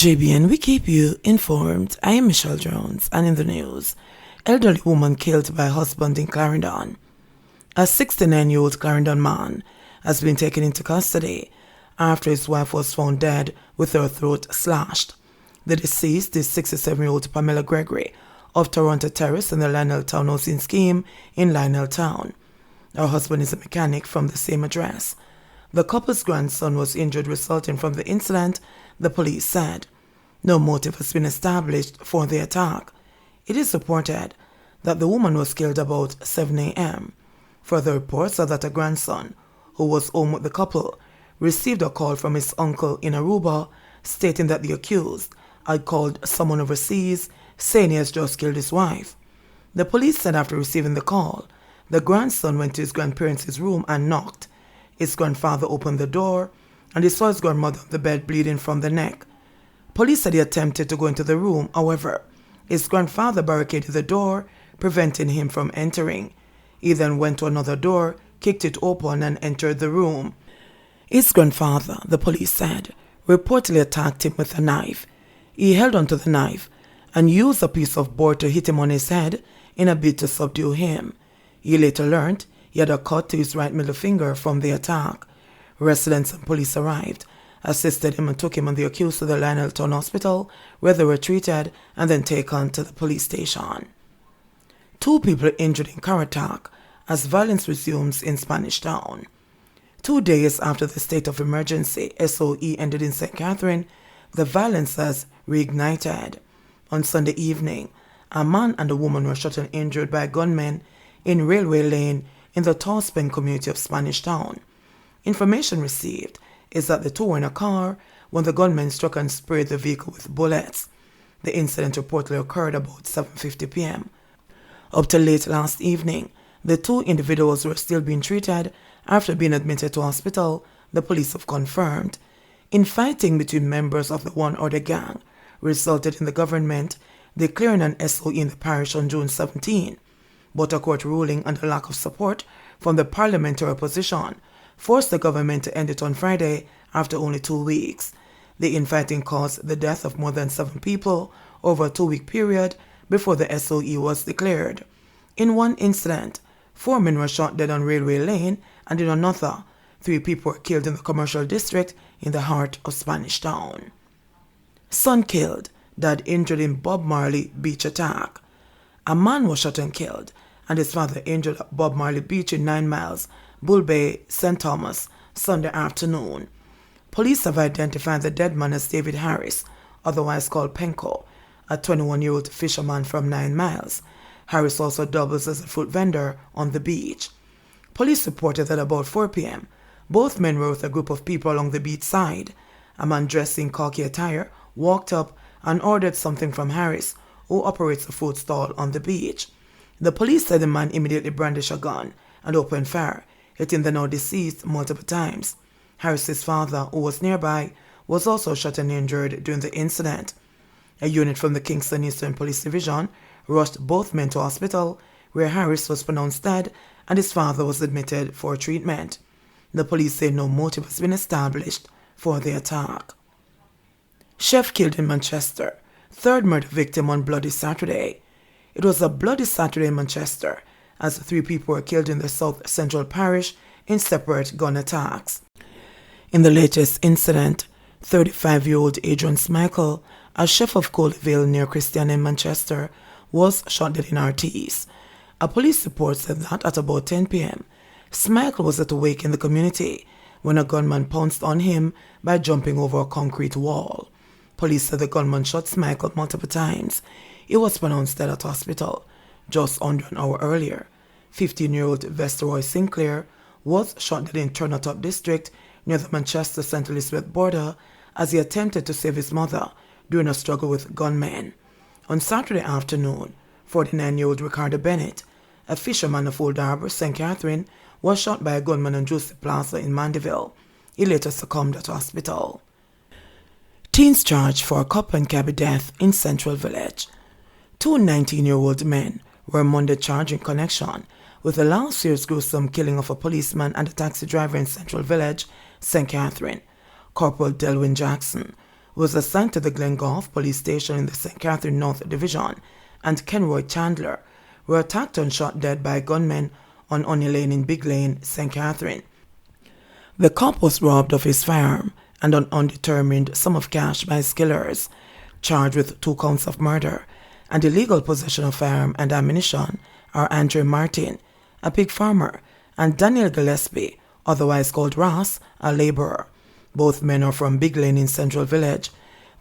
JBN, we keep you informed. I am Michelle Jones, and in the news, elderly woman killed by husband in Clarendon. A 69-year-old Clarendon man has been taken into custody after his wife was found dead with her throat slashed. The deceased is 67-year-old Pamela Gregory of Toronto Terrace in the Lionel Town housing scheme in Lionel Town. Her husband is a mechanic from the same address. The couple's grandson was injured resulting from the incident, the police said. No motive has been established for the attack. It is reported that the woman was killed about 7 a.m. Further reports are that a grandson, who was home with the couple, received a call from his uncle in Aruba stating that the accused had called someone overseas saying he has just killed his wife. The police said after receiving the call, the grandson went to his grandparents' room and knocked. His grandfather opened the door and he saw his grandmother on the bed bleeding from the neck. Police said he attempted to go into the room, however, his grandfather barricaded the door, preventing him from entering. He then went to another door, kicked it open and entered the room. His grandfather, the police said, reportedly attacked him with a knife. He held onto the knife and used a piece of board to hit him on his head in a bid to subdue him. He later learned he had a cut to his right middle finger from the attack. Residents and police arrived, assisted him and took him and the accused to the Lionel Town Hospital, where they were treated and then taken to the police station. 2 people injured in car attack as violence resumes in Spanish Town. 2 days after the state of emergency (SOE) ended in St. Catherine, the violence has reignited. On Sunday evening, a man and a woman were shot and injured by gunmen in Railway Lane in the Torspen community of Spanish Town. Information received is that the 2 were in a car when the gunmen struck and sprayed the vehicle with bullets. The incident reportedly occurred about 7:50 p.m. Up till late last evening, the 2 individuals were still being treated after being admitted to hospital, the police have confirmed. Infighting between members of the one or the gang resulted in the government declaring an SOE in the parish on June 17, but a court ruling and a lack of support from the parliamentary opposition forced the government to end it on Friday after only 2 weeks. The infighting caused the death of more than 7 people over a 2-week period before the SOE was declared. In one incident, 4 men were shot dead on Railway Lane, and in another, 3 people were killed in the commercial district in the heart of Spanish Town. Son killed, dad injured in Bob Marley Beach attack. A man was shot and killed, and his father injured at Bob Marley Beach in 9 Miles, Bull Bay, St. Thomas, Sunday afternoon. Police have identified the dead man as David Harris, otherwise called Penko, a 21-year-old fisherman from 9 Miles. Harris also doubles as a fruit vendor on the beach. Police reported that about 4 p.m., both men were with a group of people along the beach side. A man dressed in khaki attire walked up and ordered something from Harris, who operates a food stall on the beach. The police said the man immediately brandished a gun and opened fire, hitting the now deceased multiple times. Harris's father, who was nearby, was also shot and injured during the incident. A unit from the Kingston Eastern Police Division rushed both men to hospital, where Harris was pronounced dead and his father was admitted for treatment. The police say no motive has been established for the attack. Chef killed in Manchester, 3rd murder victim on Bloody Saturday. It was a Bloody Saturday in Manchester, as 3 people were killed in the South Central Parish in separate gun attacks. In the latest incident, 35-year-old Adrian Smichael, a chef of Coleville near Christian in Manchester, was shot dead in Artis. A police report said that at about 10 p.m., Smichael was at a wake in the community when a gunman pounced on him by jumping over a concrete wall. Police said the gunman shot Smichael multiple times. He was pronounced dead at hospital just under an hour earlier. 15-year-old Vesteroy Sinclair was shot dead in Turnotop District near the Manchester-St. Elizabeth border as he attempted to save his mother during a struggle with gunmen. On Saturday afternoon, 49-year-old Ricardo Bennett, a fisherman of Old Harbour, St. Catherine, was shot by a gunman on Juicy Plaza in Mandeville. He later succumbed at hospital. Teens charged for a cop and cabby death in Central Village. 2 19-year-old men were Monday charged in connection with the last year's gruesome killing of a policeman and a taxi driver in Central Village, St. Catherine. Corporal Delwyn Jackson was assigned to the Glengough Police Station in the St. Catherine North Division, and Kenroy Chandler were attacked and shot dead by gunmen on Honey Lane in Big Lane, St. Catherine. The cop was robbed of his firearm and an undetermined sum of cash by his killers, charged with 2 counts of murder and illegal possession of firearm and ammunition are Andre Martin, a pig farmer, and Daniel Gillespie, otherwise called Ross, a laborer. Both men are from Big Lane in Central Village.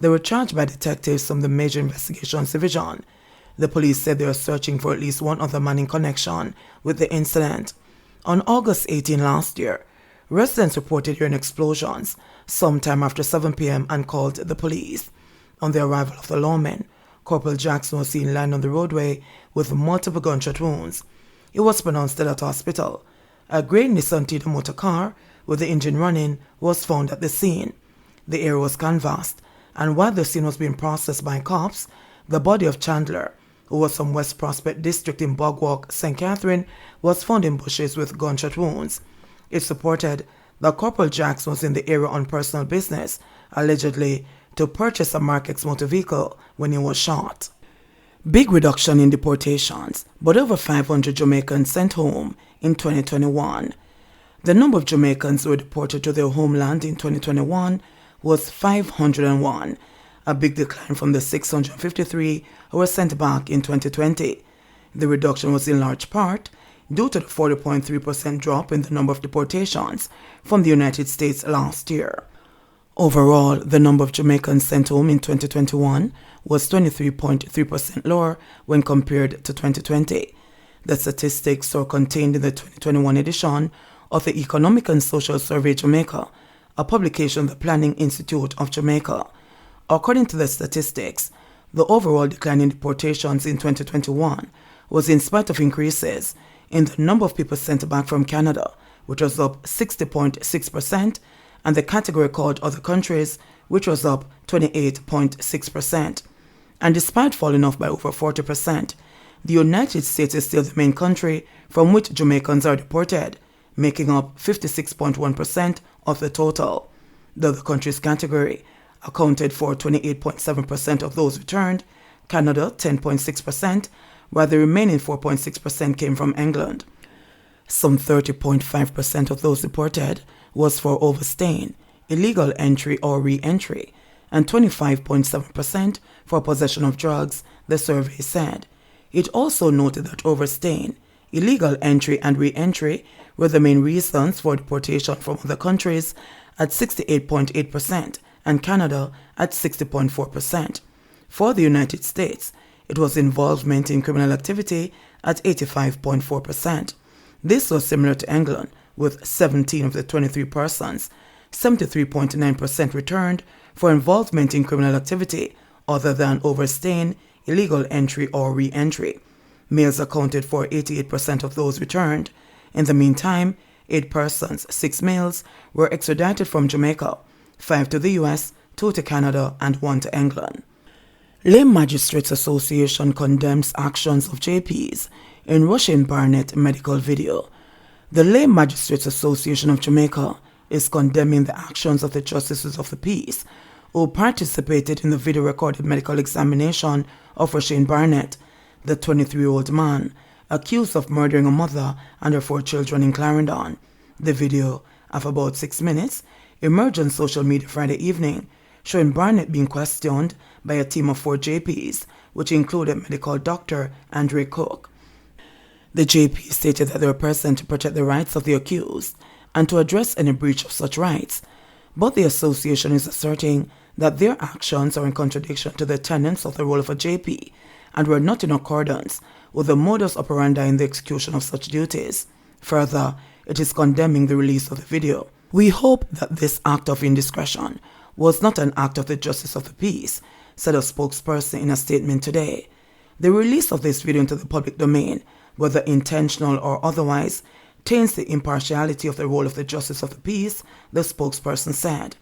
They were charged by detectives from the Major Investigations Division. The police said they are searching for at least one other man in connection with the incident. On August 18 last year, residents reported hearing explosions sometime after 7 p.m. and called the police. On the arrival of the lawmen, Corporal Jackson was seen lying on the roadway with multiple gunshot wounds. He was pronounced dead at hospital. A grey Nissan Tido motor car with the engine running was found at the scene. The area was canvassed, and while the scene was being processed by cops, the body of Chandler, who was from West Prospect District in Bogwalk, St. Catherine, was found in bushes with gunshot wounds. It's reported that Corporal Jackson was in the area on personal business, allegedly to purchase a Mark X motor vehicle when he was shot. Big reduction in deportations, but over 500 Jamaicans sent home in 2021. The number of Jamaicans who were deported to their homeland in 2021 was 501, a big decline from the 653 who were sent back in 2020. The reduction was in large part due to the 40.3% drop in the number of deportations from the United States last year. Overall, the number of Jamaicans sent home in 2021 was 23.3% lower when compared to 2020. The statistics are contained in the 2021 edition of the Economic and Social Survey Jamaica, a publication of the Planning Institute of Jamaica. According to the statistics, the overall decline in deportations in 2021 was in spite of increases in the number of people sent back from Canada, which was up 60.6%, and the category called Other Countries, which was up 28.6%. And despite falling off by over 40%, the United States is still the main country from which Jamaicans are deported, making up 56.1% of the total. The Other Countries category accounted for 28.7% of those returned, Canada 10.6%, while the remaining 4.6% came from England. Some 30.5% of those deported was for overstaying, illegal entry or re-entry, and 25.7% for possession of drugs, the survey said. It also noted that overstaying, illegal entry and re-entry were the main reasons for deportation from other countries at 68.8% and Canada at 60.4%. For the United States, it was involvement in criminal activity at 85.4%. This was similar to England, with 17 of the 23 persons, 73.9% returned for involvement in criminal activity other than overstaying, illegal entry or re-entry. Males accounted for 88% of those returned. In the meantime, 8 persons, 6 males, were extradited from Jamaica, 5 to the US, 2 to Canada, and 1 to England. LIMA Magistrates Association condemns actions of JPs in Rushing Barnett medical video. The LIMA Magistrates Association of Jamaica is condemning the actions of the Justices of the Peace who participated in the video-recorded medical examination of Rushing Barnett, the 23-year-old man accused of murdering a mother and her 4 children in Clarendon. The video, of about 6 minutes, emerged on social media Friday evening, showing Barnett being questioned by a team of 4 JPs, which included medical doctor Andre Cook. The JP stated that they were present to protect the rights of the accused and to address any breach of such rights, but the association is asserting that their actions are in contradiction to the tenets of the role of a JP and were not in accordance with the modus operandi in the execution of such duties. Further, it is condemning the release of the video. We hope that this act of indiscretion was not an act of the Justice of the Peace, said a spokesperson in a statement today. The release of this video into the public domain, whether intentional or otherwise, taints the impartiality of the role of the Justice of the Peace, the spokesperson said.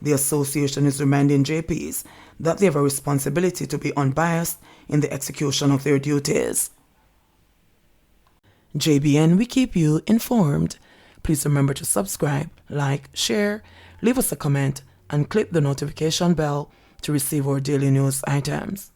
The association is reminding JPs that they have a responsibility to be unbiased in the execution of their duties. JBN, we keep you informed. Please remember to subscribe, like, share, leave us a comment, and and click the notification bell to receive our daily news items.